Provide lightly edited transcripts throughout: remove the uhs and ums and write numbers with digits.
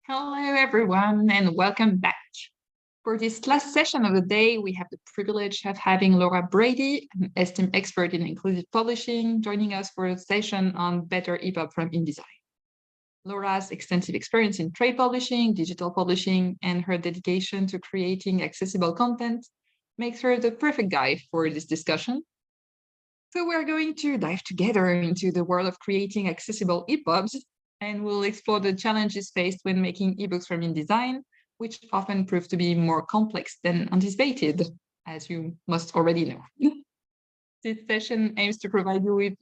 Hello, everyone, and welcome back. For this last session of the day, we have the privilege of having Laura Brady, an esteemed expert in inclusive publishing, joining us for a session on better EPUB from InDesign. Laura's extensive experience in trade publishing, digital publishing, and her dedication to creating accessible content makes her the perfect guide for this discussion. So we're going to dive together into the world of creating accessible EPUBs, and we'll explore the challenges faced when making ebooks from InDesign, which often prove to be more complex than anticipated, as you must already know. This session aims to provide you with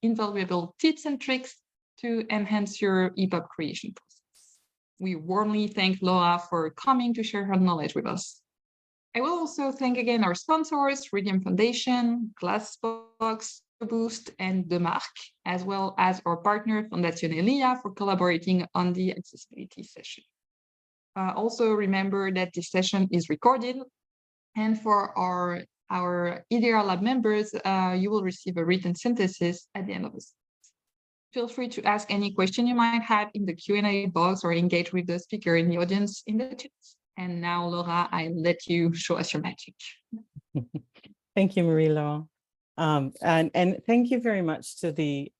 invaluable tips and tricks to enhance your EPUB creation process. We warmly thank Laura for coming to share her knowledge with us. I will also thank again our sponsors, Radium Foundation, Glassbox, Boost, and The Mark, as well as our partner, Fondazione Elia, for collaborating on the accessibility session. Also remember that this session is recorded, and for our EDRLab members, you will receive a written synthesis at the end of this. Feel free to ask any question you might have in the Q&A box or engage with the speaker in the audience in the chat. And now, Laura, I let you show us your magic. Thank you, Marie-Laure. And thank you very much to the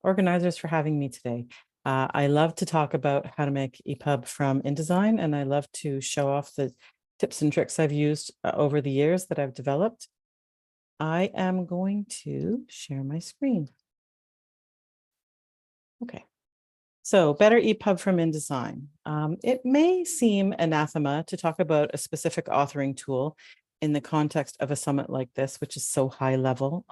organizers for having me today. I love to talk about how to make EPUB from InDesign, and I love to show off the tips and tricks I've used over the years that I've developed. I am going to share my screen. Okay. So better EPUB from InDesign. It may seem anathema to talk about a specific authoring tool in the context of a summit like this, which is so high level.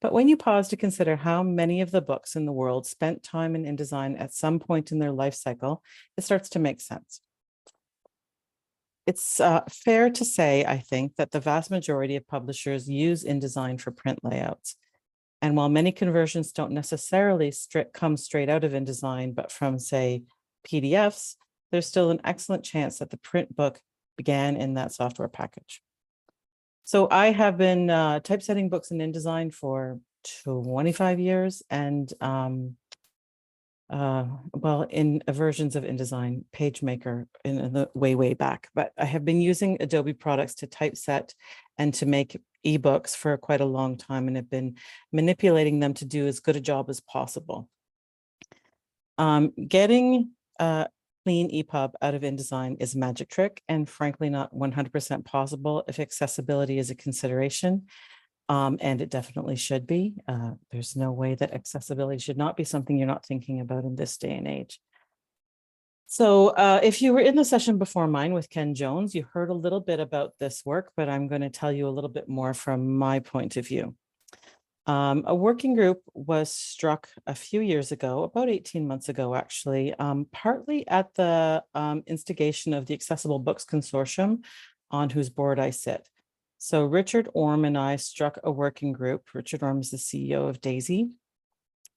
But when you pause to consider how many of the books in the world spent time in InDesign at some point in their life cycle, it starts to make sense. It's fair to say, I think, that the vast majority of publishers use InDesign for print layouts. And while many conversions don't necessarily come straight out of InDesign, but from, say, PDFs, there's still an excellent chance that the print book began in that software package. So I have been typesetting books in InDesign for 25 years, and well, in versions of InDesign, PageMaker in the way back. But I have been using Adobe products to typeset and to make ebooks for quite a long time, and have been manipulating them to do as good a job as possible. Getting clean EPUB out of InDesign is a magic trick, and frankly not 100% possible if accessibility is a consideration, and it definitely should be. There's no way that accessibility should not be something you're not thinking about in this day and age. So if you were in the session before mine with Ken Jones, you heard a little bit about this work, but I'm going to tell you a little bit more from my point of view. A working group was struck a few years ago, about 18 months ago, actually, partly at the instigation of the Accessible Books Consortium, on whose board I sit. So Richard Orm and I struck a working group. Richard Orm is the CEO of DAISY.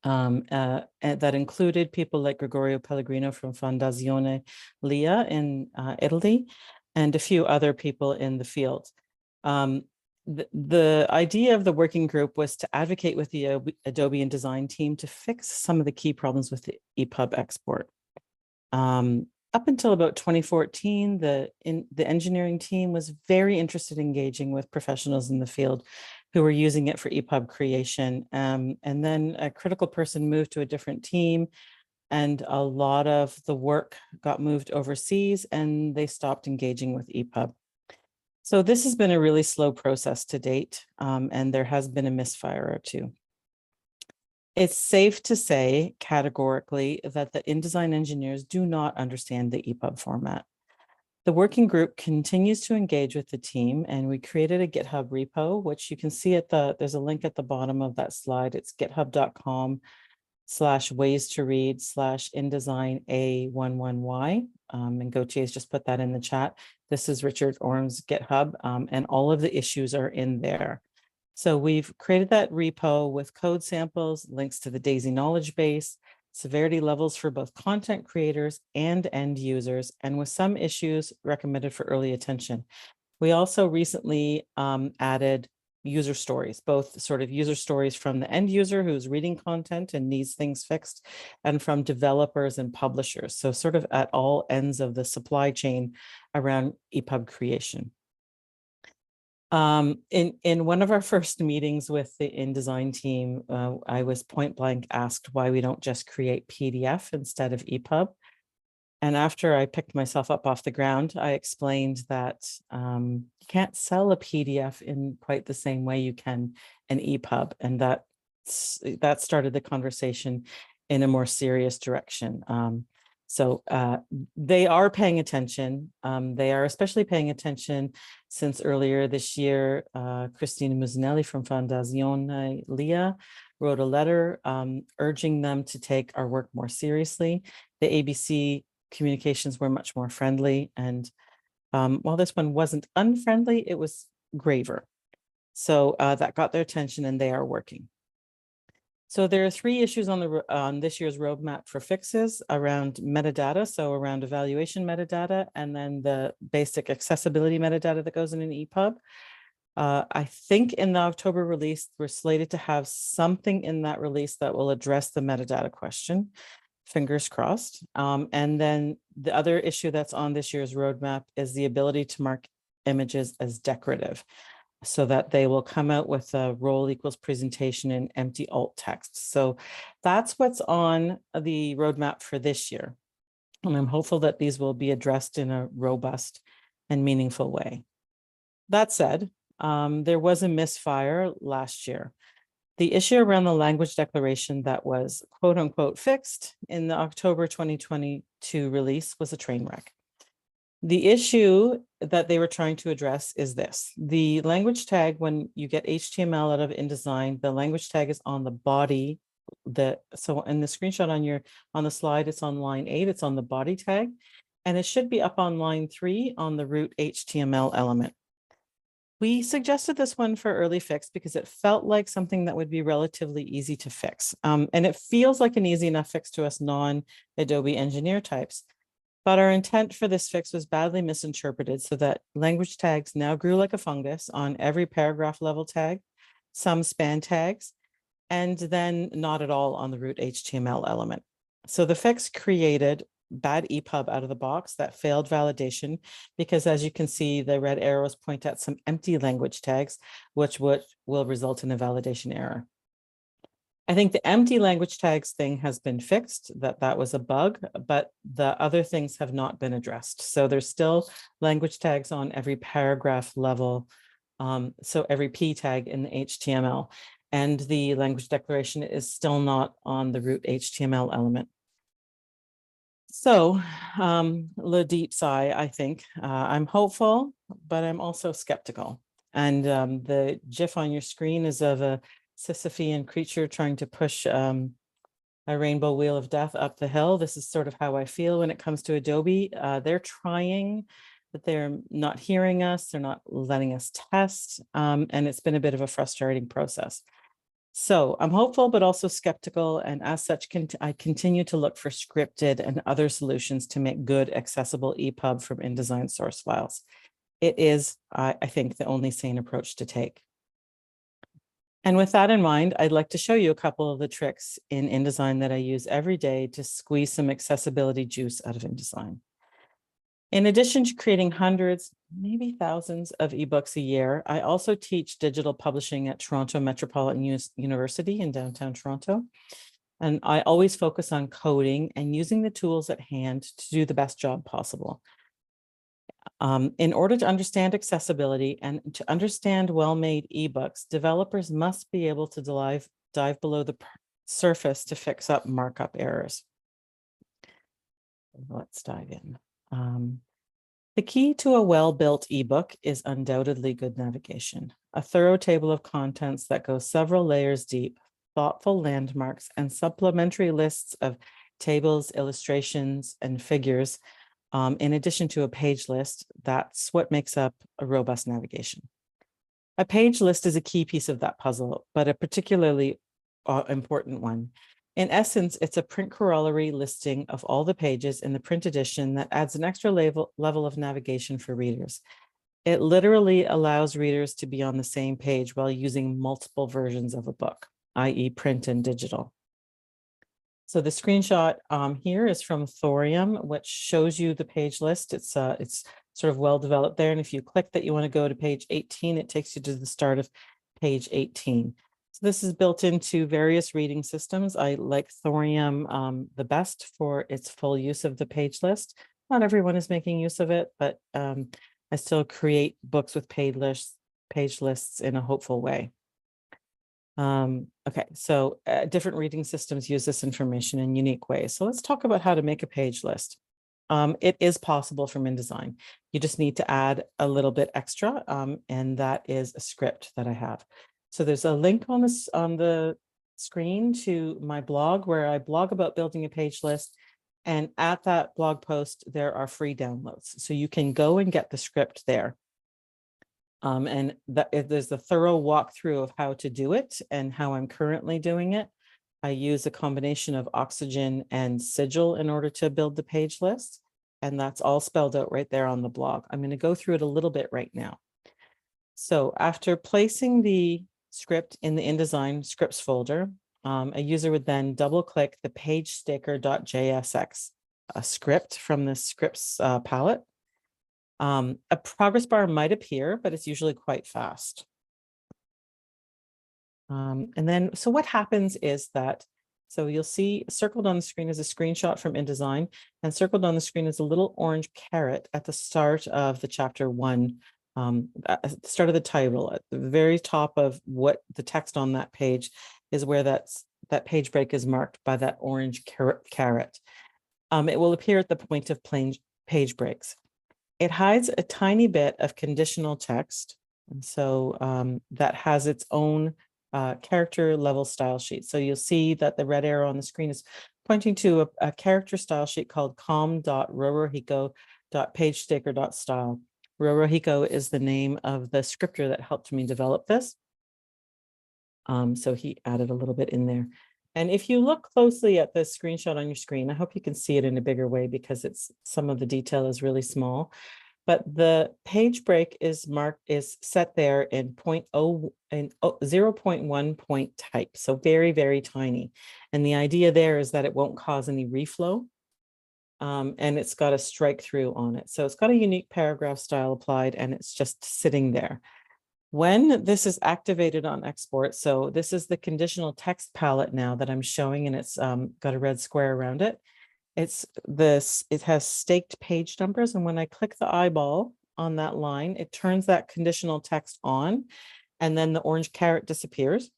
That included people like Gregorio Pellegrino from Fondazione Elia in Italy, and a few other people in the field. The idea of the working group was to advocate with the Adobe InDesign team to fix some of the key problems with the EPUB export. Up until about 2014, the engineering team was very interested in engaging with professionals in the field who were using it for EPUB creation. And then a critical person moved to a different team, and a lot of the work got moved overseas, and they stopped engaging with EPUB. So this has been a really slow process to date, and there has been a misfire or two. It's safe to say categorically that the InDesign engineers do not understand the EPUB format. The working group continues to engage with the team, and we created a GitHub repo, which you can see there's a link at the bottom of that slide. It's github.com/ways-to-read/InDesign A11Y. And Gautier's just put that in the chat. This is Richard Orm's GitHub, and all of the issues are in there. So we've created that repo with code samples, links to the DAISY knowledge base, severity levels for both content creators and end users, and with some issues recommended for early attention. We also recently added user stories, both sort of user stories from the end user who's reading content and needs things fixed, and from developers and publishers. So sort of at all ends of the supply chain around EPUB creation. In one of our first meetings with the InDesign team, I was point blank asked why we don't just create PDF instead of EPUB. And after I picked myself up off the ground, I explained that you can't sell a PDF in quite the same way you can an EPUB, and that started the conversation in a more serious direction. So they are paying attention. They are especially paying attention since earlier this year, Christina Musinelli from Fondazione Lia wrote a letter urging them to take our work more seriously. The ABC communications were much more friendly. And while this one wasn't unfriendly, it was graver. So that got their attention and they are working. So there are 3 issues on this year's roadmap for fixes around metadata, so around evaluation metadata, and then the basic accessibility metadata that goes in an EPUB. I think in the October release, we're slated to have something in that release that will address the metadata question. Fingers crossed. And then the other issue that's on this year's roadmap is the ability to mark images as decorative, so that they will come out with a role equals presentation in empty alt text. So that's what's on the roadmap for this year. And I'm hopeful that these will be addressed in a robust and meaningful way. That said, there was a misfire last year. The issue around the language declaration that was quote unquote fixed in the October 2022 release was a train wreck. The issue that they were trying to address is this: the language tag, when you get HTML out of InDesign, the language tag is on the body. So in the screenshot on the slide, it's on line 8, it's on the body tag, and it should be up on line 3 on the root HTML element. We suggested this one for early fix because it felt like something that would be relatively easy to fix. And it feels like an easy enough fix to us non-Adobe engineer types. But our intent for this fix was badly misinterpreted, so that language tags now grew like a fungus on every paragraph level tag, some span tags, and then not at all on the root HTML element. So the fix created bad EPUB out of the box that failed validation, because as you can see, the red arrows point at some empty language tags, which will result in a validation error. I think the empty language tags thing has been fixed, that was a bug, but the other things have not been addressed. So there's still language tags on every paragraph level, so every P tag in the HTML, and the language declaration is still not on the root HTML element. So a deep sigh, I think. I'm hopeful, but I'm also skeptical. And the GIF on your screen is of a Sisyphean creature trying to push a rainbow wheel of death up the hill. This is sort of how I feel when it comes to Adobe. They're trying, but they're not hearing us. They're not letting us test. And it's been a bit of a frustrating process. So I'm hopeful, but also skeptical. And as such, I continue to look for scripted and other solutions to make good accessible EPUB from InDesign source files. It is, I think, the only sane approach to take. And with that in mind, I'd like to show you a couple of the tricks in InDesign that I use every day to squeeze some accessibility juice out of InDesign. In addition to creating hundreds, maybe thousands of ebooks a year, I also teach digital publishing at Toronto Metropolitan University in downtown Toronto. And I always focus on coding and using the tools at hand to do the best job possible. In order to understand accessibility and to understand well-made ebooks, developers must be able to dive below the surface to fix up markup errors. Let's dive in. The key to a well-built ebook is undoubtedly good navigation, a thorough table of contents that goes several layers deep, thoughtful landmarks, and supplementary lists of tables, illustrations, and figures. In addition to a page list, that's what makes up a robust navigation. A page list is a key piece of that puzzle, but a particularly important one. In essence, it's a print corollary listing of all the pages in the print edition that adds an extra level of navigation for readers. It literally allows readers to be on the same page while using multiple versions of a book, i.e. print and digital. So the screenshot here is from Thorium, which shows you the page list. It's sort of well developed there. And if you click that you want to go to page 18, it takes you to the start of page 18. So this is built into various reading systems. I like Thorium the best for its full use of the page list. Not everyone is making use of it, but I still create books with page lists in a hopeful way. Okay, so different reading systems use this information in unique ways. So let's talk about how to make a page list. It is possible from InDesign. You just need to add a little bit extra, and that is a script that I have. So there's a link on the screen to my blog where I blog about building a page list. And at that blog post, there are free downloads. So you can go and get the script there. And there's a thorough walkthrough of how to do it and how I'm currently doing it. I use a combination of Oxygen and Sigil in order to build the page list. And that's all spelled out right there on the blog. I'm going to go through it a little bit right now. So after placing the script in the InDesign scripts folder, a user would then double click the pagestaker.jsx, a script from the scripts palette. A progress bar might appear, but it's usually quite fast. And then, so what happens is that, so you'll see circled on the screen is a screenshot from InDesign, and circled on the screen is a little orange caret at the start of the chapter 1, at the start of the title, at the very top of what the text on that page is where that page break is marked by that orange caret. It will appear at the point of page breaks. It hides a tiny bit of conditional text, and so that has its own character level style sheet. So you'll see that the red arrow on the screen is pointing to a character style sheet called com.rorohiko.pagestaker.style. Rorohiko is the name of the scripter that helped me develop this. So he added a little bit in there. And if you look closely at the screenshot on your screen, I hope you can see it in a bigger way because some of the detail is really small. But the page break is set there in 0.1 point type. So very, very tiny. And the idea there is that it won't cause any reflow. And it's got a strike through on it. So it's got a unique paragraph style applied, and it's just sitting there. When this is activated on export, so this is the conditional text palette now that I'm showing, and it's got a red square around it. It has staked page numbers, and when I click the eyeball on that line, it turns that conditional text on, and then the orange caret disappears.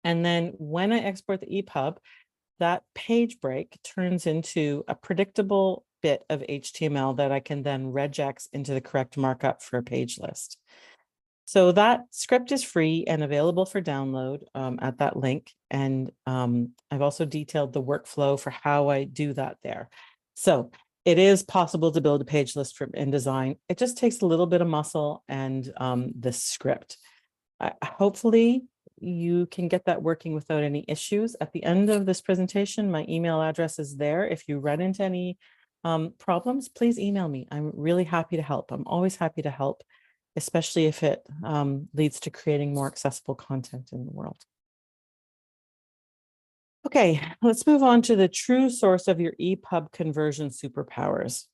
And then when I export the EPUB, that page break turns into a predictable bit of HTML that I can then regex into the correct markup for a page list. So that script is free and available for download at that link. And I've also detailed the workflow for how I do that there. So it is possible to build a page list from InDesign. It just takes a little bit of muscle and the script. Hopefully you can get that working without any issues. At the end of this presentation, my email address is there. If you run into any problems, please email me. I'm really happy to help. I'm always happy to help, especially if it leads to creating more accessible content in the world. Okay, let's move on to the true source of your EPUB conversion superpowers.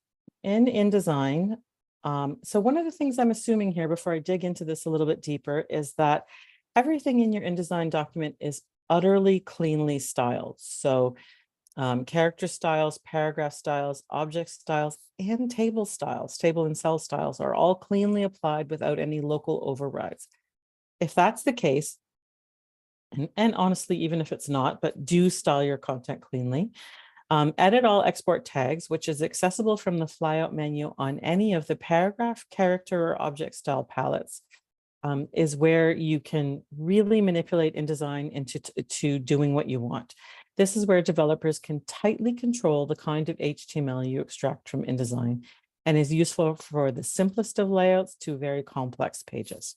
In InDesign, so one of the things I'm assuming here before I dig into this a little bit deeper is that everything in your InDesign document is utterly cleanly styled. So character styles, paragraph styles, object styles, and table styles, table and cell styles are all cleanly applied without any local overrides. If that's the case, and honestly, even if it's not, but do style your content cleanly, edit all export tags, which is accessible from the flyout menu on any of the paragraph, character, or object style palettes, is where you can really manipulate InDesign into doing what you want. This is where developers can tightly control the kind of HTML you extract from InDesign, and is useful for the simplest of layouts to very complex pages.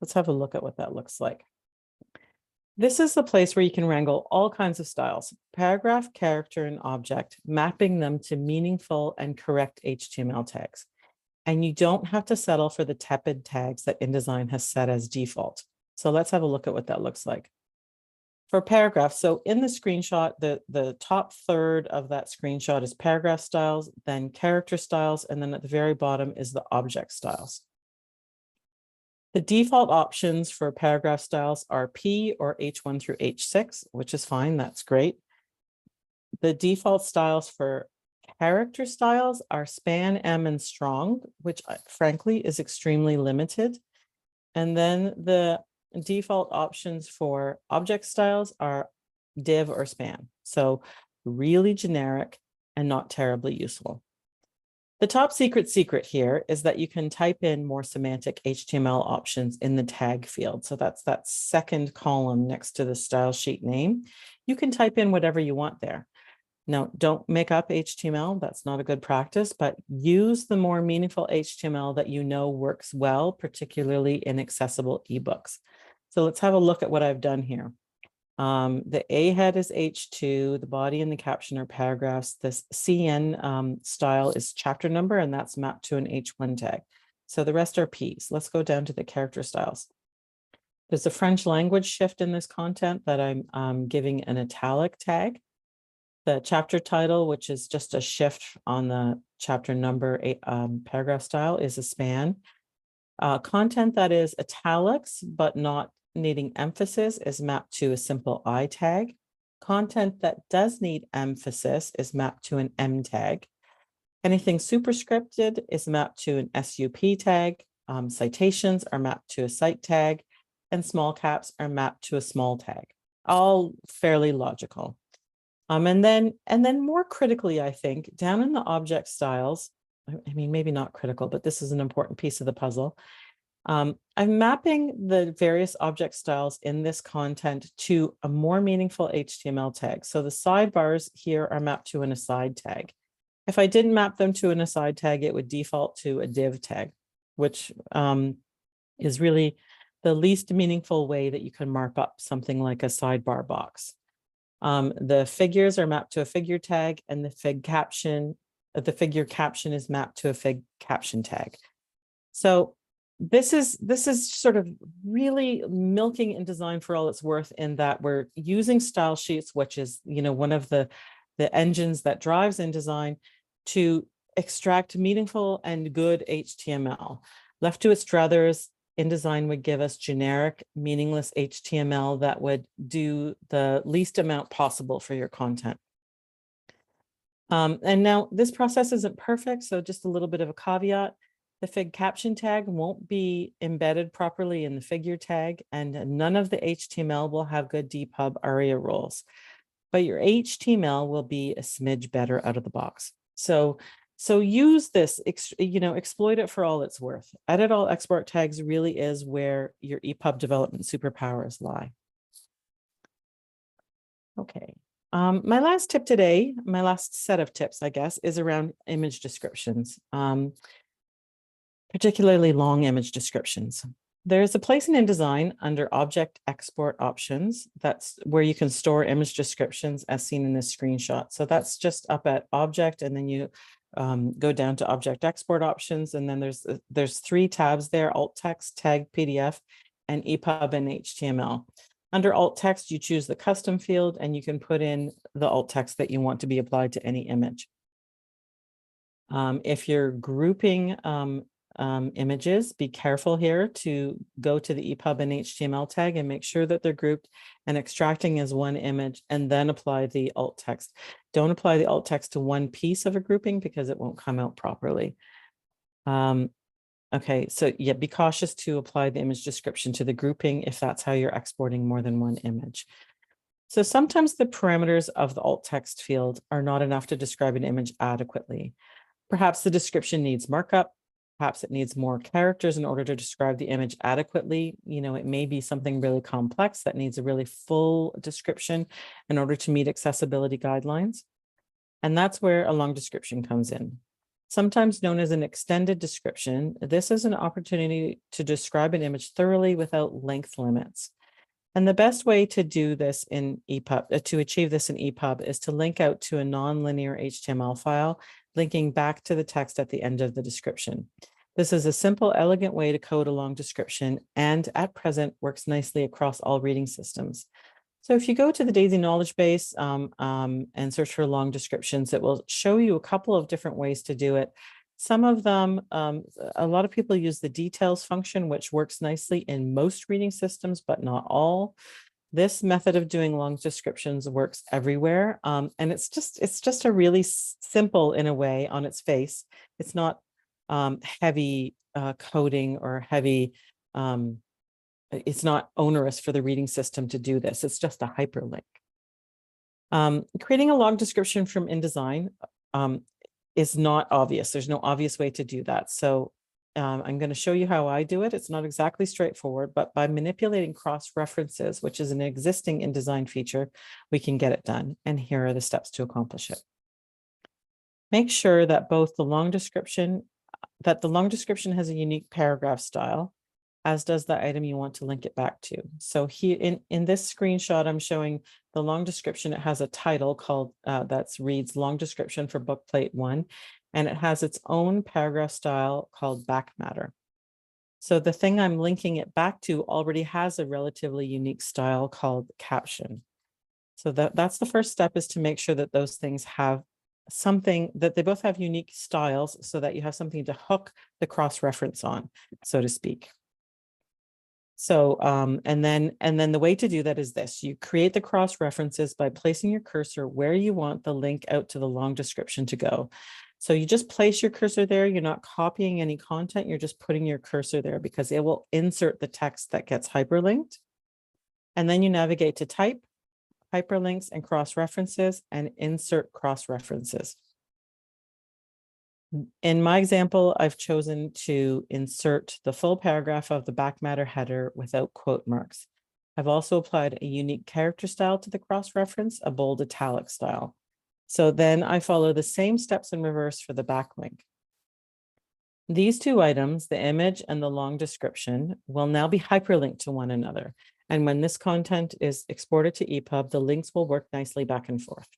Let's have a look at what that looks like. This is the place where you can wrangle all kinds of styles, paragraph, character, and object, mapping them to meaningful and correct HTML tags. And you don't have to settle for the tepid tags that InDesign has set as default. So let's have a look at what that looks like. For paragraph, so in the screenshot, the top third of that screenshot is paragraph styles, then character styles, and then at the very bottom is the object styles. The default options for paragraph styles are P or H1 through H6, which is fine, that's great. The default styles for character styles are span, M, and strong, which frankly is extremely limited. And then the default options for object styles are div or span. So really generic and not terribly useful. The top secret here is that you can type in more semantic HTML options in the tag field. So that's that second column next to the style sheet name. You can type in whatever you want there. Now, don't make up HTML. That's not a good practice, but use the more meaningful HTML that you know works well, particularly in accessible ebooks. So let's have a look at what I've done here. The A head is H2, the body and the caption are paragraphs. This CN style is chapter number, and that's mapped to an H1 tag. So the rest are Ps. Let's go down to the character styles. There's a French language shift in this content that I'm giving an italic tag. The chapter title, which is just a shift on the chapter number, paragraph style, is a span. Content that is italics but not needing emphasis is mapped to a simple I tag. Content that does need emphasis is mapped to an M tag. Anything superscripted is mapped to an SUP tag. Citations are mapped to a cite tag, and small caps are mapped to a small tag. All fairly logical. And then more critically, I think, down in the object styles, I mean, maybe not critical, but this is an important piece of the puzzle. I'm mapping the various object styles in this content to a more meaningful HTML tag. So the sidebars here are mapped to an aside tag. If I didn't map them to an aside tag, it would default to a div tag, which is really the least meaningful way that you can mark up something like a sidebar box. The figures are mapped to a figure tag, and the figure caption is mapped to a fig caption tag. So this is sort of really milking InDesign for all it's worth, in that we're using style sheets, which is, you know, one of the engines that drives InDesign, to extract meaningful and good HTML. Left to its druthers, InDesign would give us generic, meaningless HTML that would do the least amount possible for your content. And now this process isn't perfect, so just a little bit of a caveat. The fig caption tag won't be embedded properly in the figure tag, and none of the HTML will have good DPUB-ARIA roles. But your HTML will be a smidge better out of the box. So use this, you know, exploit it for all it's worth. Edit all export tags really is where your EPUB development superpowers lie. Okay. My last tip today, my last set of tips, I guess, is around image descriptions, particularly long image descriptions. There's a place in InDesign under Object Export Options. That's where you can store image descriptions as seen in this screenshot. So that's just up at Object, and then you go down to Object Export Options, and then there's three tabs there: Alt Text, Tag, PDF, and EPUB and HTML. Under Alt Text, you choose the custom field, and you can put in the alt text that you want to be applied to any image. If you're grouping images, be careful here to go to the EPUB and HTML tag and make sure that they're grouped and extracting as one image, and then apply the alt text. Don't apply the alt text to one piece of a grouping because it won't come out properly. Okay, so yeah, be cautious to apply the image description to the grouping if that's how you're exporting more than one image. So sometimes the parameters of the alt text field are not enough to describe an image adequately. Perhaps the description needs markup. Perhaps it needs more characters in order to describe the image adequately. You know, it may be something really complex that needs a really full description in order to meet accessibility guidelines. And that's where a long description comes in. Sometimes known as an extended description, this is an opportunity to describe an image thoroughly without length limits. And the best way to do this in EPUB, to achieve this in EPUB, is to link out to a non-linear HTML file, linking back to the text at the end of the description. This is a simple, elegant way to code a long description, and at present works nicely across all reading systems. So if you go to the DAISY knowledge base and search for long descriptions, it will show you a couple of different ways to do it. Some of them, a lot of people use the details function, which works nicely in most reading systems, but not all. This method of doing long descriptions works everywhere. And it's just a really simple in a way on its face. It's not heavy coding or heavy, it's not onerous for the reading system to do this. It's just a hyperlink. Creating a long description from InDesign is not obvious. There's no obvious way to do that. So I'm going to show you how I do it. It's not exactly straightforward, but by manipulating cross references, which is an existing InDesign feature, we can get it done. And here are the steps to accomplish it. Make sure that both the long description has a unique paragraph style, as does the item you want to link it back to. So here in this screenshot, I'm showing the long description. It has a title called that reads long description for book plate 1, and it has its own paragraph style called back matter. So the thing I'm linking it back to already has a relatively unique style called caption. So that's the first step, is to make sure that those things have something, that they both have unique styles, so that you have something to hook the cross-reference on, so to speak. So, and then the way to do that is this: you create the cross references by placing your cursor where you want the link out to the long description to go. So you just place your cursor there. You're not copying any content. You're just putting your cursor there, because it will insert the text that gets hyperlinked. And then you navigate to type, hyperlinks, and cross references, and insert cross references. In my example, I've chosen to insert the full paragraph of the back matter header without quote marks. I've also applied a unique character style to the cross-reference, a bold italic style. So then I follow the same steps in reverse for the backlink. These two items, the image and the long description, will now be hyperlinked to one another. And when this content is exported to EPUB, the links will work nicely back and forth.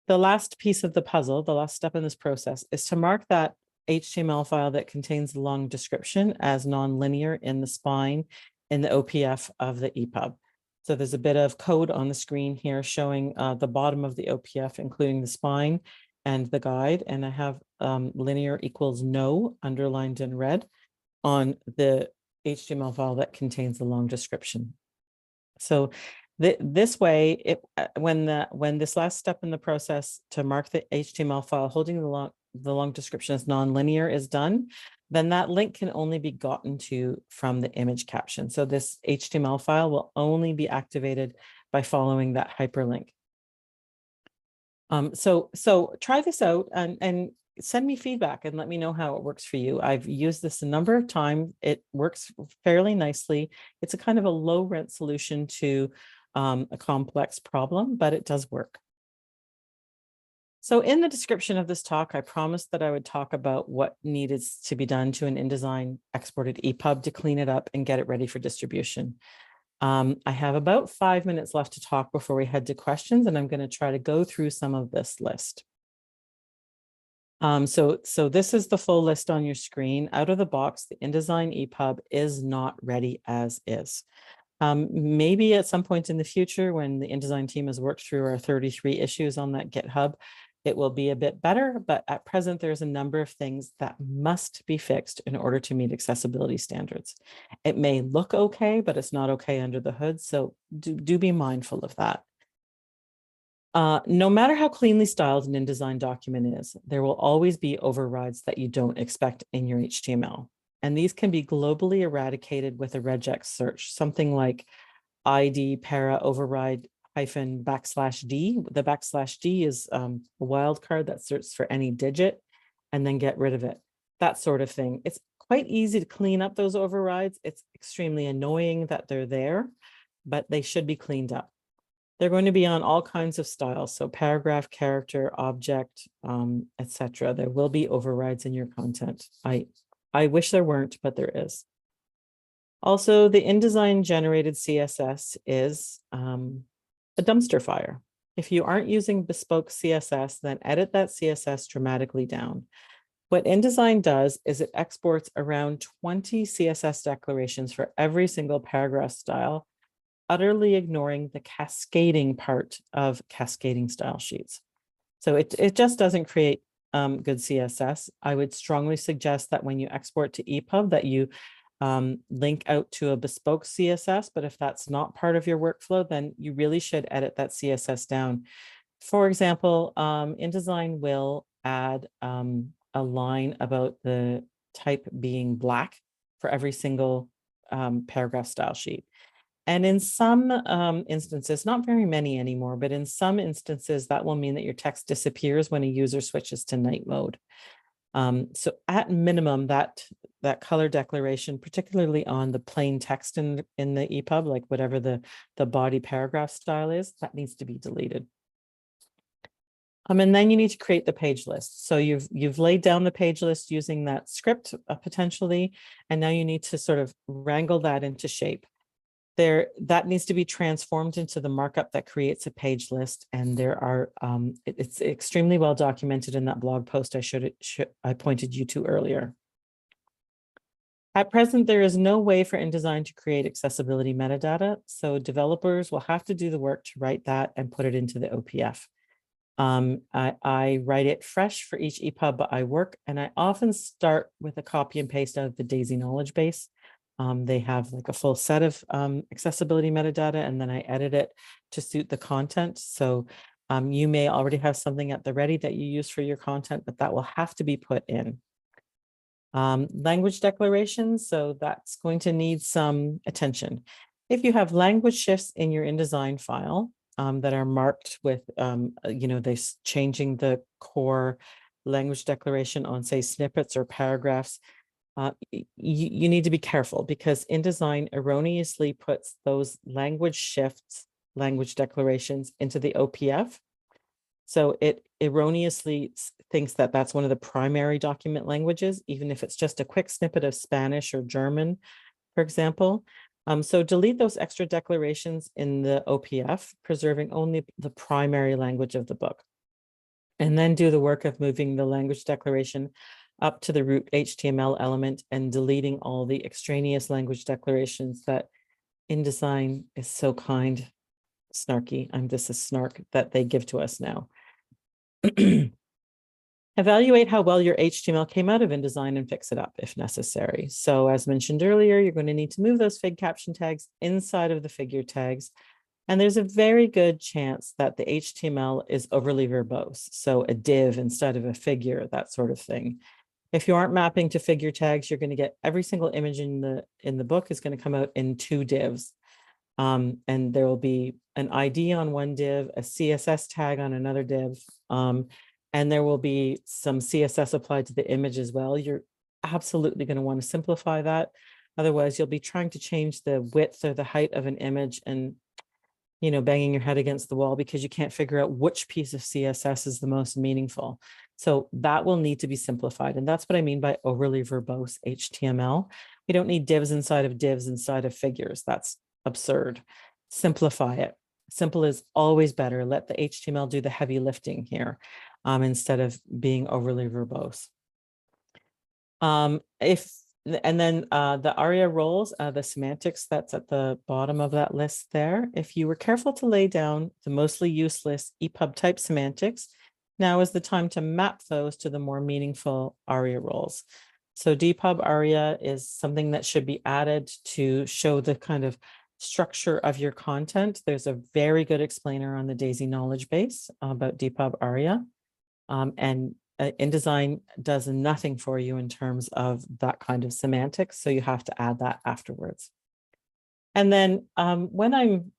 The last piece of the puzzle, the last step in this process, is to mark that HTML file that contains the long description as nonlinear in the spine in the OPF of the EPUB. So there's a bit of code on the screen here showing the bottom of the OPF, including the spine and the guide. And I have linear equals no underlined in red on the HTML file that contains the long description. So this way, when this last step in the process to mark the HTML file holding the long description as nonlinear is done, then that link can only be gotten to from the image caption. So this HTML file will only be activated by following that hyperlink. So try this out and send me feedback and let me know how it works for you. I've used this a number of times. It works fairly nicely. It's a kind of a low rent solution to a complex problem, but it does work. So in the description of this talk, I promised that I would talk about what needed to be done to an InDesign exported EPUB to clean it up and get it ready for distribution. I have about 5 minutes left to talk before we head to questions, and I'm going to try to go through some of this list. So this is the full list on your screen. Out of the box, the InDesign EPUB is not ready as is. Maybe at some point in the future, when the InDesign team has worked through our 33 issues on that GitHub, it will be a bit better, but at present, there's a number of things that must be fixed in order to meet accessibility standards. It may look okay, but it's not okay under the hood, so do be mindful of that. No matter how cleanly styled an InDesign document is, there will always be overrides that you don't expect in your HTML. And these can be globally eradicated with a regex search, something like ID para override -D. The /D is a wildcard that searches for any digit and then get rid of it. That sort of thing. It's quite easy to clean up those overrides. It's extremely annoying that they're there, but they should be cleaned up. They're going to be on all kinds of styles. So paragraph, character, object, etc. There will be overrides in your content. I wish there weren't, but there is. Also, the InDesign generated CSS is a dumpster fire. If you aren't using bespoke CSS, then edit that CSS dramatically down. What InDesign does is it exports around 20 CSS declarations for every single paragraph style, utterly ignoring the cascading part of cascading style sheets. So it just doesn't create good CSS. I would strongly suggest that when you export to EPUB that you link out to a bespoke CSS, but if that's not part of your workflow, then you really should edit that CSS down. For example, InDesign will add a line about the type being black for every single paragraph style sheet. And in some instances, not very many anymore, but in some instances, that will mean that your text disappears when a user switches to night mode. So at minimum, that color declaration, particularly on the plain text in the EPUB, like whatever the body paragraph style is, that needs to be deleted. And then you need to create the page list. So you've laid down the page list using that script potentially, and now you need to sort of wrangle that into shape. That needs to be transformed into the markup that creates a page list. And there are, it's extremely well documented in that blog post I pointed you to earlier. At present, there is no way for InDesign to create accessibility metadata. So developers will have to do the work to write that and put it into the OPF. I write it fresh for each EPUB I work, and I often start with a copy and paste out of the DAISY knowledge base. They have like a full set of accessibility metadata, and then I edit it to suit the content. So you may already have something at the ready that you use for your content, but that will have to be put in. Language declarations, so that's going to need some attention. If you have language shifts in your InDesign file that are marked with, they're changing the core language declaration on, say, snippets or paragraphs, you need to be careful because InDesign erroneously puts those language shifts, language declarations into the OPF. So it erroneously thinks that that's one of the primary document languages, even if it's just a quick snippet of Spanish or German, for example. So delete those extra declarations in the OPF, preserving only the primary language of the book. And then do the work of moving the language declaration up to the root HTML element and deleting all the extraneous language declarations that InDesign is so kind, snarky, this is snark, that they give to us now. Evaluate how well your HTML came out of InDesign and fix it up if necessary. So as mentioned earlier, you're going to need to move those figcaption tags inside of the figure tags. And there's a very good chance that the HTML is overly verbose. So a div instead of a figure, that sort of thing. If you aren't mapping to figure tags, you're going to get every single image in the book is going to come out in 2 divs. And there will be an ID on one div, a CSS tag on another div, and there will be some CSS applied to the image as well. You're absolutely going to want to simplify that. Otherwise, you'll be trying to change the width or the height of an image and, banging your head against the wall because you can't figure out which piece of CSS is the most meaningful. So that will need to be simplified. And that's what I mean by overly verbose HTML. We don't need divs inside of figures. That's absurd. Simplify it. Simple is always better. Let the HTML do the heavy lifting here instead of being overly verbose. And then the ARIA roles, the semantics that's at the bottom of that list there. If you were careful to lay down the mostly useless EPUB type semantics, now is the time to map those to the more meaningful ARIA roles. So DPUB-ARIA is something that should be added to show the kind of structure of your content. There's a very good explainer on the DAISY knowledge base about DPUB-ARIA. And InDesign does nothing for you in terms of that kind of semantics. So you have to add that afterwards. And then when I'm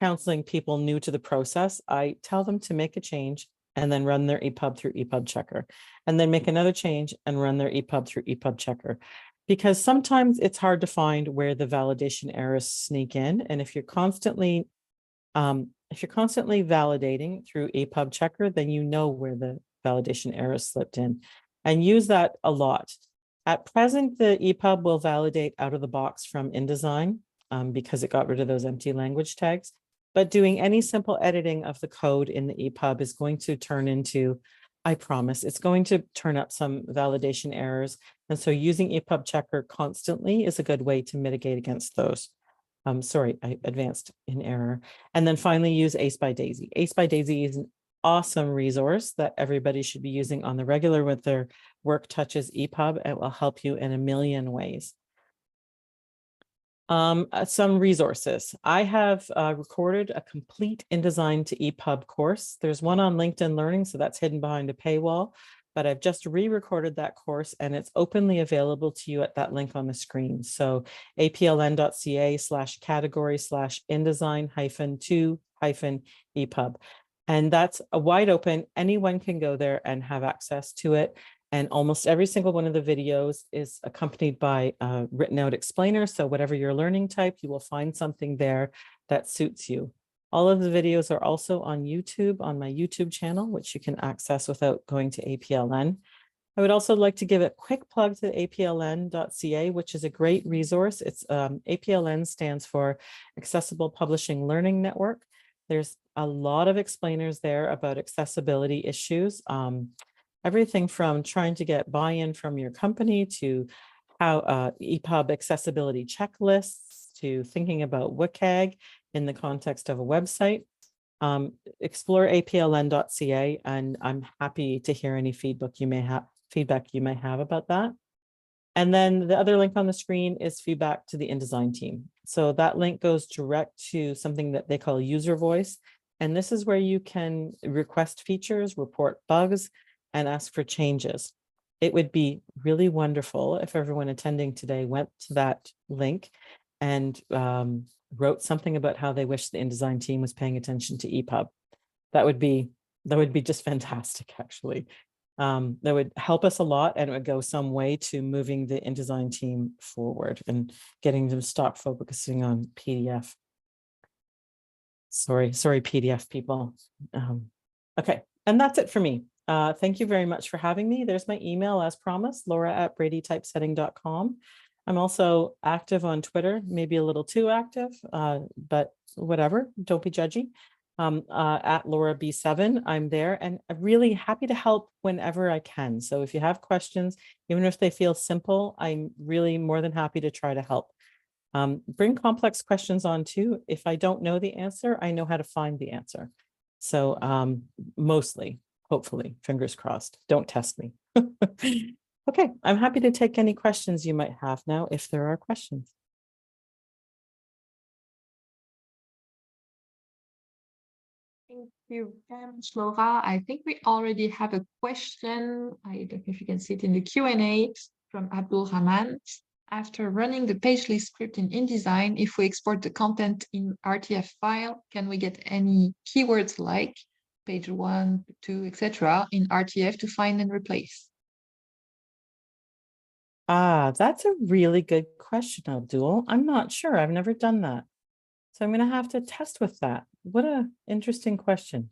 counseling people new to the process, I tell them to make a change and then run their EPUB through EPUB checker, and then make another change and run their EPUB through EPUB checker. Because sometimes it's hard to find where the validation errors sneak in. And if you're constantly validating through EPUB checker, then you know where the validation errors slipped in, and use that a lot. At present, the EPUB will validate out of the box from InDesign because it got rid of those empty language tags. But doing any simple editing of the code in the EPUB is going to turn into I promise. It's going to turn up some validation errors. And so using EPUB checker constantly is a good way to mitigate against those. Sorry, I advanced in error. And then finally use Ace by DAISY. Ace by DAISY is an awesome resource that everybody should be using on the regular with their work touches EPUB. It will help you in a million ways. Some resources. I have recorded a complete InDesign to EPUB course. There's one on LinkedIn Learning, so that's hidden behind a paywall, but I've just re-recorded that course and it's openly available to you at that link on the screen. So apln.ca/category/InDesign-2-EPUB. And that's a wide open. Anyone can go there and have access to it. And almost every single one of the videos is accompanied by a written out explainer. So whatever your learning type, you will find something there that suits you. All of the videos are also on YouTube, on my YouTube channel, which you can access without going to APLN. I would also like to give a quick plug to apln.ca, which is a great resource. It's APLN stands for Accessible Publishing Learning Network. There's a lot of explainers there about accessibility issues. Everything from trying to get buy-in from your company to how EPUB accessibility checklists to thinking about WCAG in the context of a website. Explore apln.ca, and I'm happy to hear any feedback you may have about that. And then the other link on the screen is feedback to the InDesign team. So that link goes direct to something that they call user voice. And this is where you can request features, report bugs, and ask for changes. It would be really wonderful if everyone attending today went to that link and wrote something about how they wish the InDesign team was paying attention to EPUB. That would be just fantastic, actually. That would help us a lot, and it would go some way to moving the InDesign team forward and getting them to stop focusing on PDF. Sorry, PDF people. Okay, and that's it for me. Thank you very much for having me. There's my email as promised, laura@bradytypesetting.com. I'm also active on Twitter, maybe a little too active, but whatever, don't be judgy. At Laura B7, I'm there and I'm really happy to help whenever I can. So if you have questions, even if they feel simple, I'm really more than happy to try to help. Bring complex questions on too. If I don't know the answer, I know how to find the answer. So mostly. Hopefully, fingers crossed. Don't test me. Okay, I'm happy to take any questions you might have now, if there are questions. Thank you very much, Laura. I think we already have a question. I don't know if you can see it in the Q&A from Abdul Rahman. After running the page list script in InDesign, if we export the content in RTF file, can we get any keywords like page 1, 2, etc. in RTF to find and replace? That's a really good question, Abdul. I'm not sure. I've never done that. So I'm going to have to test with that. What an interesting question.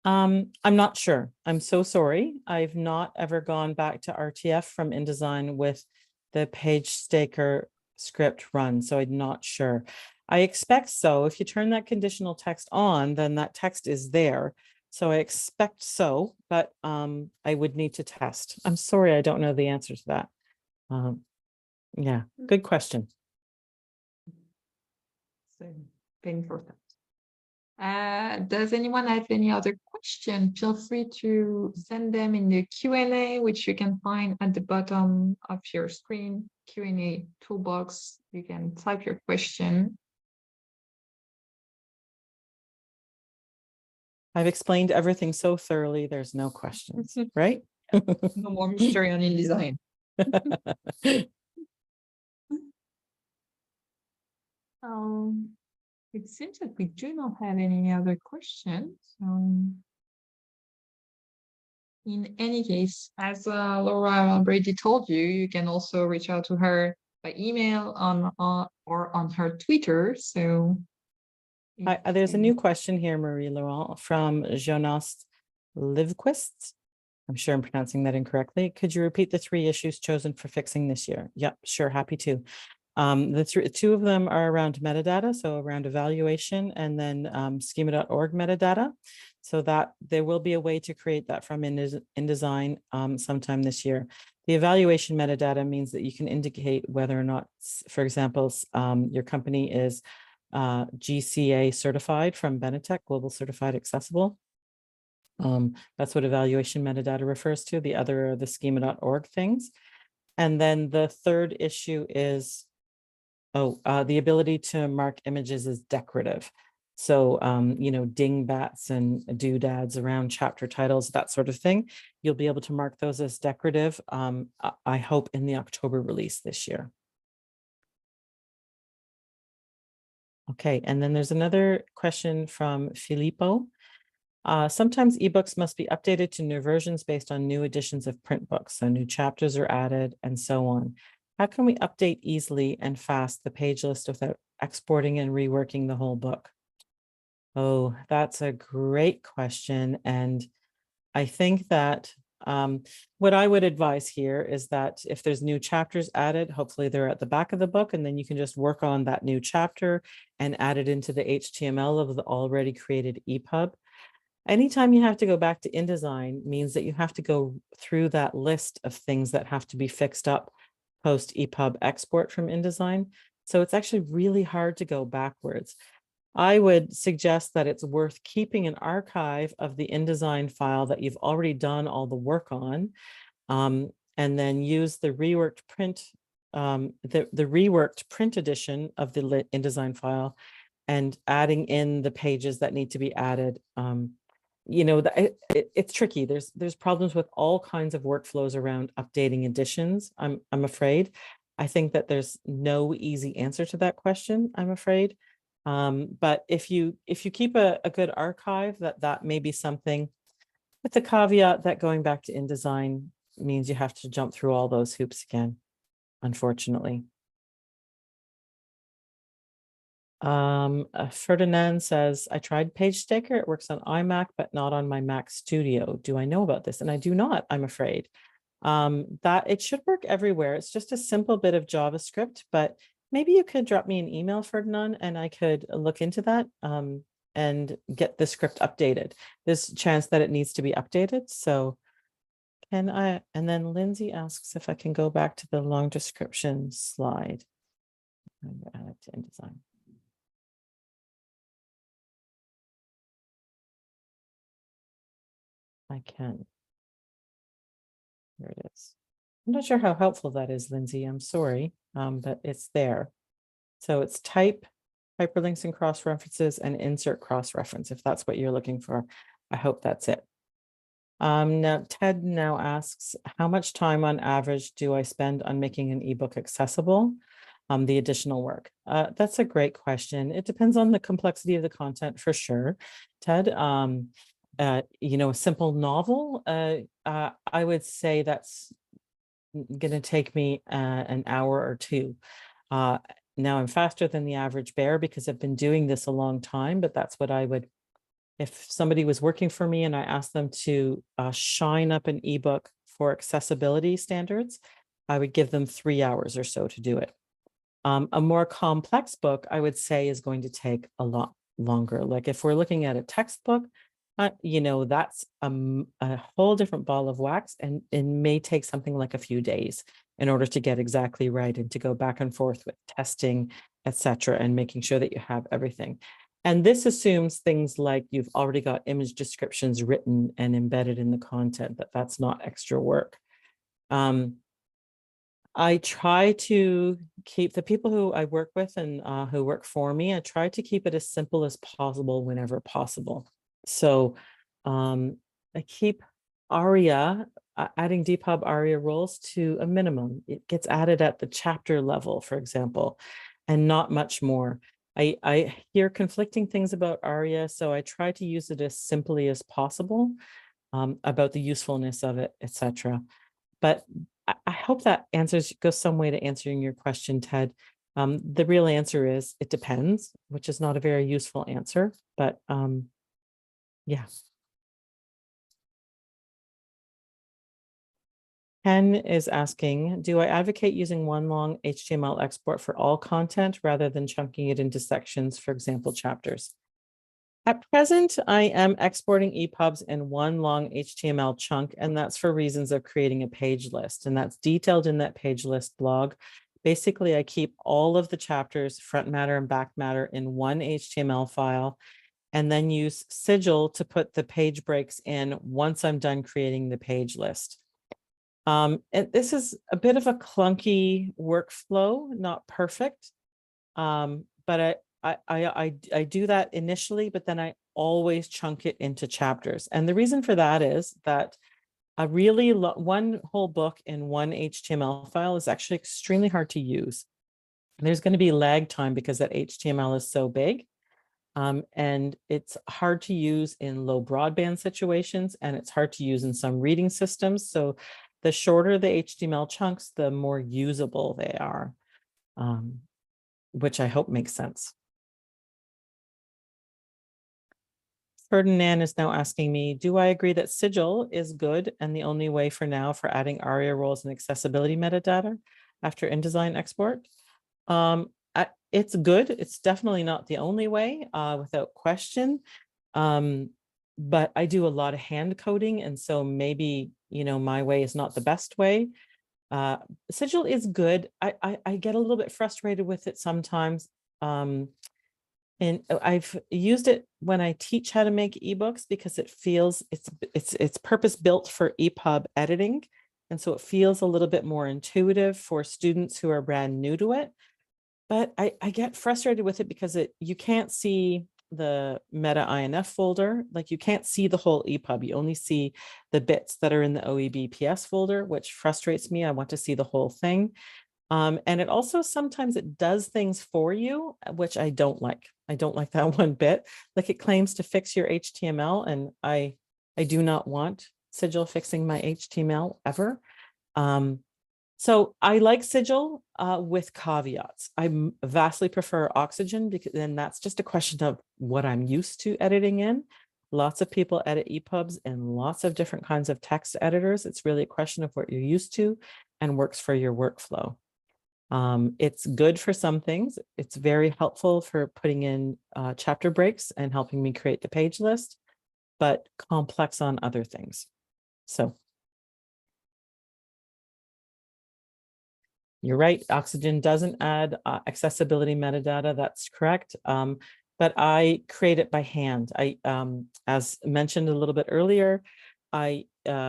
I'm not sure. I'm so sorry. I've not ever gone back to RTF from InDesign with the page staker script run, so I'm not sure. I expect so. If you turn that conditional text on, then that text is there. So I expect so, but I would need to test. I'm sorry, I don't know the answer to that. Yeah, good question. So, for that. Does anyone have any other question? Feel free to send them in the Q&A, which you can find at the bottom of your screen. Q&A toolbox. You can type your question. I've explained everything so thoroughly, there's no questions, right? No more mystery on InDesign. It seems that we do not have any other questions. In any case, as Laura Brady told you, you can also reach out to her by email or on her Twitter. So there's a new question here, Marie Laurent, from Jonas Livquist. I'm sure I'm pronouncing that incorrectly. Could you repeat the 3 issues chosen for fixing this year? Yep, sure, happy to. The 2 of them are around metadata, so around evaluation, and then schema.org metadata. So that there will be a way to create that from InDesign sometime this year. The evaluation metadata means that you can indicate whether or not, for example, your company is GCA certified from Benetech, Global Certified Accessible. That's what evaluation metadata refers to. The other are the schema.org things. And then the third issue is, the ability to mark images as decorative. So, you know, dingbats and doodads around chapter titles, that sort of thing. You'll be able to mark those as decorative, I hope in the October release this year. Okay, and then there's another question from Filippo. Sometimes ebooks must be updated to new versions based on new editions of print books. So new chapters are added and so on. How can we update easily and fast the page list without exporting and reworking the whole book? Oh, that's a great question. And I think that what I would advise here is that if there's new chapters added, hopefully they're at the back of the book, and then you can just work on that new chapter and add it into the HTML of the already created EPUB. Anytime you have to go back to InDesign means that you have to go through that list of things that have to be fixed up post EPUB export from InDesign. So it's actually really hard to go backwards. I would suggest that it's worth keeping an archive of the InDesign file that you've already done all the work on, and then use the reworked print, the reworked print edition of the InDesign file, and adding in the pages that need to be added. You know, it's tricky. There's problems with all kinds of workflows around updating editions. I'm afraid. I think that there's no easy answer to that question, I'm afraid. But if you keep a good archive, that may be something, with the caveat that going back to InDesign means you have to jump through all those hoops again, unfortunately. Ferdinand says, I tried PageStaker. It works on iMac, but not on my Mac Studio. Do I know about this? And I do not, I'm afraid. That it should work everywhere. It's just a simple bit of JavaScript, but maybe you could drop me an email, Ferdinand, and I could look into that and get the script updated. There's a chance that it needs to be updated. So can I, and then Lindsay asks if I can go back to the long description slide. I'm going to add it to InDesign. I can. Here it is. I'm not sure how helpful that is, Lindsay. I'm sorry, but it's there. So it's type, hyperlinks and cross-references, and insert cross-reference, if that's what you're looking for. I hope that's it. Now, Ted now asks, how much time on average do I spend on making an ebook accessible? The additional work. That's a great question. It depends on the complexity of the content for sure, Ted. You know, a simple novel, I would say that's going to take me an hour or two. Now I'm faster than the average bear because I've been doing this a long time, but that's what I would, if somebody was working for me and I asked them to shine up an ebook for accessibility standards, I would give them 3 hours or so to do it. A more complex book, I would say, is going to take a lot longer. Like if we're looking at a textbook, you know, that's a whole different ball of wax, and it may take something like a few days in order to get exactly right and to go back and forth with testing, etc., and making sure that you have everything. And this assumes things like you've already got image descriptions written and embedded in the content, that's not extra work. I try to keep the people who I work with and who work for me, I try to keep it as simple as possible whenever possible. So I keep ARIA, adding DPUB-ARIA roles to a minimum. It gets added at the chapter level, for example, and not much more. I hear conflicting things about ARIA, so I try to use it as simply as possible about the usefulness of it, etc. But I hope that goes some way to answering your question, Ted. The real answer is it depends, which is not a very useful answer, but yeah. Ken is asking, do I advocate using one long HTML export for all content rather than chunking it into sections, for example, chapters? At present, I am exporting EPUBs in one long HTML chunk, and that's for reasons of creating a page list, and that's detailed in that page list blog. Basically, I keep all of the chapters, front matter and back matter, in one HTML file, and then use Sigil to put the page breaks in once I'm done creating the page list. And this is a bit of a clunky workflow, not perfect, but I do that initially, but then I always chunk it into chapters. And the reason for that is that one whole book in one HTML file is actually extremely hard to use. There's going to be lag time because that HTML is so big. And it's hard to use in low broadband situations, and it's hard to use in some reading systems. So the shorter the HTML chunks, the more usable they are, which I hope makes sense. Ferdinand is now asking me, do I agree that Sigil is good and the only way for now for adding ARIA roles and accessibility metadata after InDesign export? It's good. It's definitely not the only way, without question. But I do a lot of hand coding, and so maybe, my way is not the best way. Sigil is good. I get a little bit frustrated with it sometimes. And I've used it when I teach how to make ebooks because it feels it's purpose built for EPUB editing. And so it feels a little bit more intuitive for students who are brand new to it. But I get frustrated with it because you can't see the meta INF folder. Like, you can't see the whole EPUB. You only see the bits that are in the OEBPS folder, which frustrates me. I want to see the whole thing. And it also sometimes it does things for you, which I don't like. I don't like that one bit. Like, it claims to fix your HTML, and I do not want Sigil fixing my HTML ever. So I like Sigil with caveats. I vastly prefer Oxygen, because then that's just a question of what I'm used to editing in. Lots of people edit EPUBs in lots of different kinds of text editors. It's really a question of what you're used to and works for your workflow. It's good for some things. It's very helpful for putting in chapter breaks and helping me create the page list, but complex on other things. So you're right, Oxygen doesn't add accessibility metadata. That's correct. But I create it by hand. As mentioned a little bit earlier, I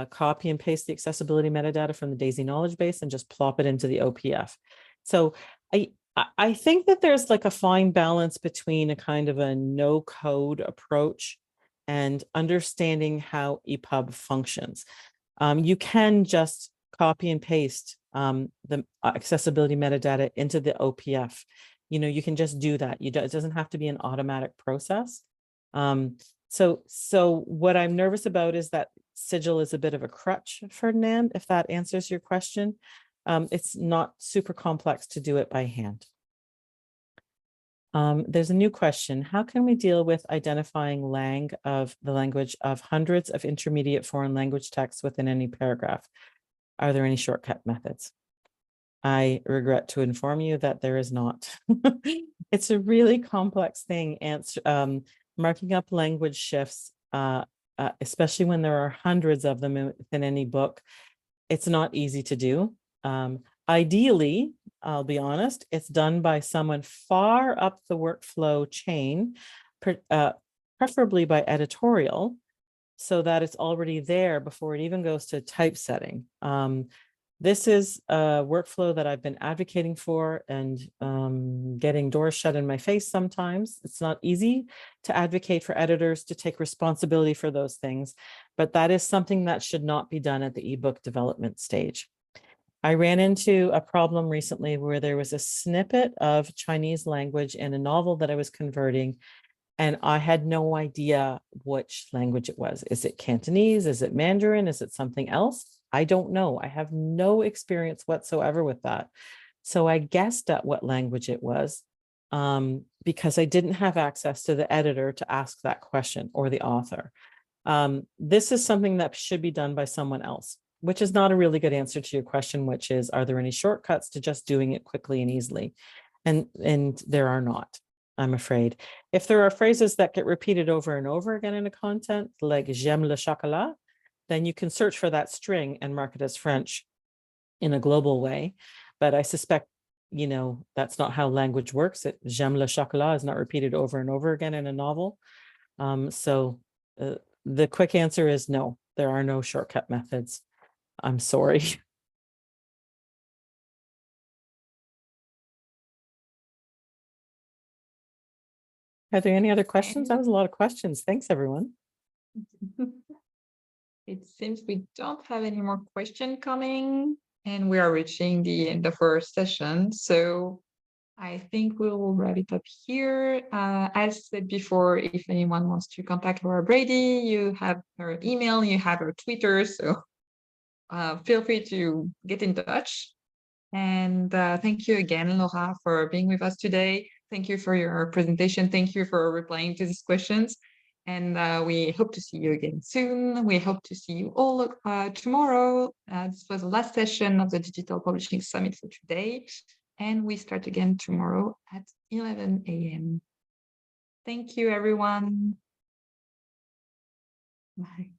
copy and paste the accessibility metadata from the DAISY knowledge base and just plop it into the OPF. So I think that there's like a fine balance between a kind of a no code approach and understanding how EPUB functions. You can just copy and paste the accessibility metadata into the OPF. You can just do that. It doesn't have to be an automatic process. So what I'm nervous about is that Sigil is a bit of a crutch, Ferdinand, if that answers your question. It's not super complex to do it by hand. There's a new question. How can we deal with identifying the language of hundreds of intermediate foreign language texts within any paragraph? Are there any shortcut methods? I regret to inform you that there is not. It's a really complex thing. Marking up language shifts, especially when there are hundreds of them within any book, it's not easy to do. Ideally, I'll be honest, it's done by someone far up the workflow chain, preferably by editorial, so that it's already there before it even goes to typesetting. This is a workflow that I've been advocating for and getting doors shut in my face sometimes. It's not easy to advocate for editors to take responsibility for those things, but that is something that should not be done at the ebook development stage. I ran into a problem recently where there was a snippet of Chinese language in a novel that I was converting, and I had no idea which language it was. Is it Cantonese? Is it Mandarin? Is it something else? I don't know. I have no experience whatsoever with that. So I guessed at what language it was because I didn't have access to the editor to ask that question, or the author. This is something that should be done by someone else, which is not a really good answer to your question, which is, are there any shortcuts to just doing it quickly and easily? And there are not. I'm afraid. If there are phrases that get repeated over and over again in a content, like j'aime le chocolat, then you can search for that string and mark it as French in a global way. But I suspect, you know, that's not how language works. J'aime le chocolat is not repeated over and over again in a novel. So the quick answer is no, there are no shortcut methods. I'm sorry. Are there any other questions? That was a lot of questions. Thanks, everyone. It seems we don't have any more questions coming, and we are reaching the end of our session. So I think we'll wrap it up here. As said before, if anyone wants to contact Laura Brady, you have her email, you have her Twitter, so feel free to get in touch. And thank you again, Laura, for being with us today. Thank you for your presentation. Thank you for replying to these questions. And we hope to see you again soon. We hope to see you all tomorrow. This was the last session of the Digital Publishing Summit for today. And we start again tomorrow at 11 a.m. Thank you, everyone. Bye.